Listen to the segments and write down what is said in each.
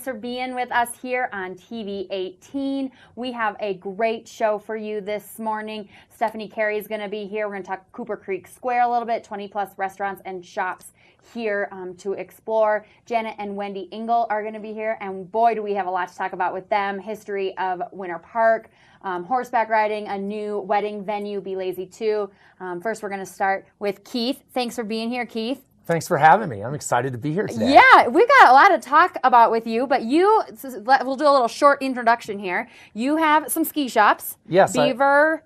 Thanks for being with us here on TV 18. We have a great show for you this morning. Stephanie Carey is going to be here. We're going to talk Cooper Creek Square a little bit, 20-plus restaurants and shops here to explore. Janet and Wendy Engel are going to be here, and boy, do we have a lot to talk about with them. History of Winter Park, horseback riding, a new wedding venue, Be Lazy 2. First, we're going to start with Keith. Thanks for being here, Keith. Thanks for having me. I'm excited to be here today. Yeah, we got a lot to talk about with you, but we'll do a little short introduction here. You have some ski shops. Yes. Beaver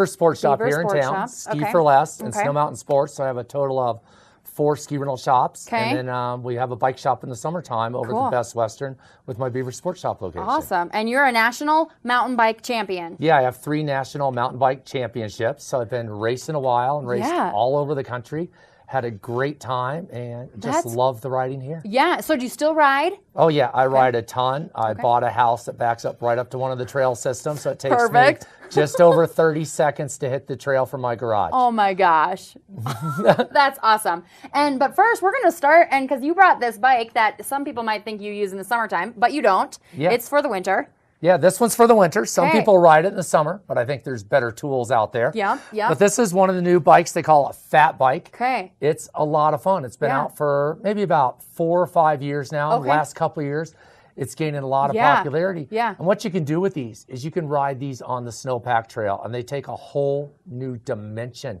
Sports Shop here in town. Ski for Less and Snow Mountain Sports. So I have a total of 4 ski rental shops. Okay. And then we have a bike shop in the summertime over at the Best Western with my Beaver Sports Shop location. Awesome. And you're a national mountain bike champion. Yeah, I have 3 national mountain bike championships. So I've been racing a while and raced all over the country. Had a great time and just love the riding here. Yeah. So do you still ride? Oh, yeah. I ride a ton. I bought a house that backs up right up to one of the trail systems. So it takes me just over 30 seconds to hit the trail from my garage. Oh, my gosh. That's awesome. But first, we're going to start, and because you brought this bike that some people might think you use in the summertime, but you don't. Yeah. It's for the winter. Yeah, this one's for the winter. Some people ride it in the summer, but I think there's better tools out there. Yeah. But this is one of the new bikes they call a fat bike. Okay. It's a lot of fun. It's been out for maybe about 4 or 5 years now. The last couple of years, it's gaining a lot of popularity. Yeah. And what you can do with these is you can ride these on the snowpack trail, and they take a whole new dimension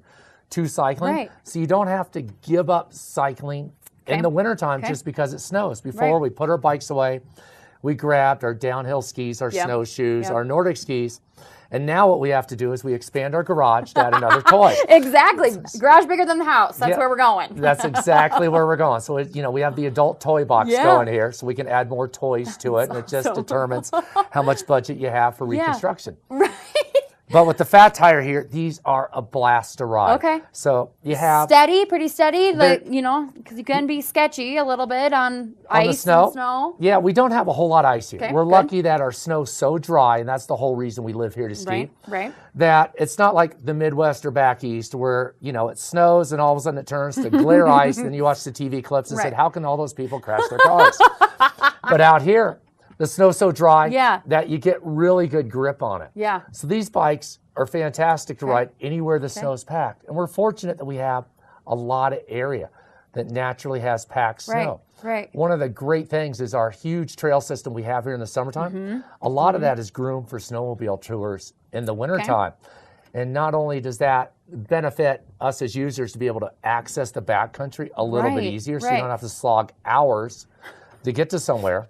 to cycling. Right. So you don't have to give up cycling in the wintertime just because it snows. Before, we put our bikes away. We grabbed our downhill skis, our snowshoes, our Nordic skis, and now what we have to do is we expand our garage to add another toy. Exactly. Garage bigger than the house. That's where we're going. That's exactly where we're going. So, we have the adult toy box going here, so we can add more toys to it, and it just determines how much budget you have for reconstruction. Right. But with the fat tire here, these are a blast to ride. Okay. So you have... Pretty steady, because you can be sketchy a little bit on ice and snow. Yeah, we don't have a whole lot of ice here. Okay, we're lucky that our snow's so dry, and that's the whole reason we live here to ski. Right. That it's not like the Midwest or back east where, it snows and all of a sudden it turns to glare ice, and then you watch the TV clips and said, how can all those people crash their cars? But out here, the snow's so dry that you get really good grip on it. Yeah. So these bikes are fantastic to ride anywhere the snow's packed. And we're fortunate that we have a lot of area that naturally has packed snow. Right. One of the great things is our huge trail system we have here in the summertime. A lot of that is groomed for snowmobile tours in the wintertime. And not only does that benefit us as users to be able to access the backcountry a little bit easier, so you don't have to slog hours to get to somewhere,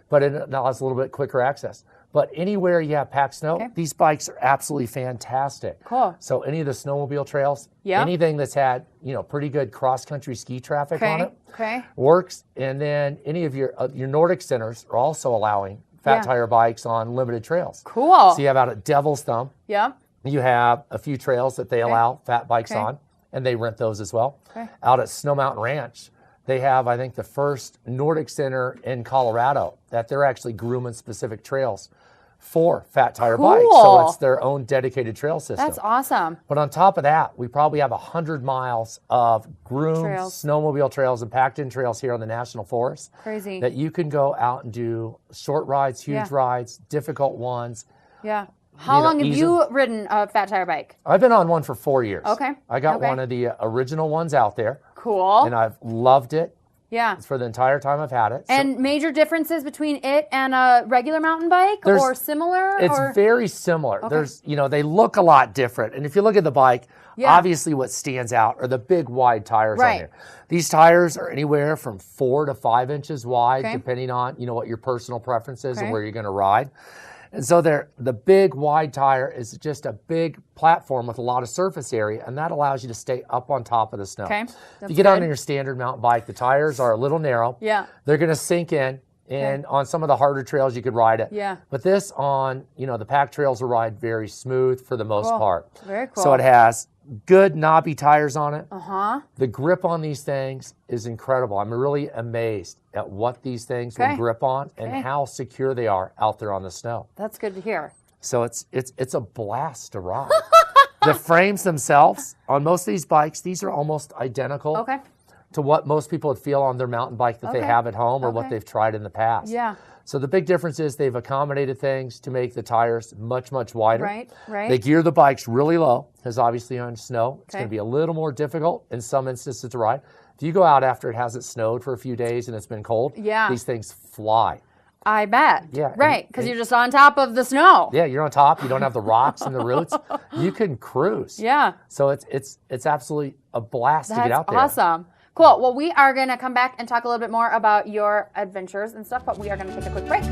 but it allows a little bit quicker access. But anywhere you have packed snow, these bikes are absolutely fantastic. Cool. So any of the snowmobile trails, anything that's had pretty good cross-country ski traffic on it, works. And then any of your Nordic centers are also allowing fat tire bikes on limited trails. Cool. So you have out at Devil's Thumb, you have a few trails that they allow fat bikes on, and they rent those as well. Out at Snow Mountain Ranch, they have, I think, the first Nordic center in Colorado that they're actually grooming specific trails for fat tire bikes. So it's their own dedicated trail system. That's awesome. But on top of that, we probably have 100 miles of groomed snowmobile trails and packed-in trails here on the National Forest. Crazy. That you can go out and do short rides, huge rides, difficult ones. Yeah. How long have you ridden a fat tire bike? I've been on one for 4 years. Okay. I got one of the original ones out there. Cool. And I've loved it. Yeah. For the entire time I've had it. And major differences between it and a regular mountain bike, or similar? It's very similar. Okay. There's, they look a lot different. And if you look at the bike, obviously what stands out are the big wide tires on there. These tires are anywhere from 4 to 5 inches wide, depending on, what your personal preference is and where you're going to ride. And so the big wide tire is just a big platform with a lot of surface area, and that allows you to stay up on top of the snow. Okay. If you get on your standard mountain bike, the tires are a little narrow. Yeah. They're going to sink in, and on some of the harder trails you could ride it. Yeah. But this on, the packed trails will ride very smooth for the most part. Very cool. So it has good knobby tires on it. Uh-huh. The grip on these things is incredible. I'm really amazed at what these things will grip on and how secure they are out there on the snow. That's good to hear. So it's a blast to ride. The frames themselves on most of these bikes, these are almost identical to what most people would feel on their mountain bike that they have at home or what they've tried in the past. Yeah. So the big difference is they've accommodated things to make the tires much, much wider. Right, right. They gear the bikes really low, because obviously on snow, it's going to be a little more difficult in some instances to ride. If you go out after it hasn't snowed for a few days and it's been cold, these things fly. I bet. Yeah. Right, because you're just on top of the snow. Yeah, you're on top. You don't have the rocks and the roots. You can cruise. Yeah. So it's absolutely a blast to get out there. That's awesome. Cool. Well, we are going to come back and talk a little bit more about your adventures and stuff, but we are going to take a quick break.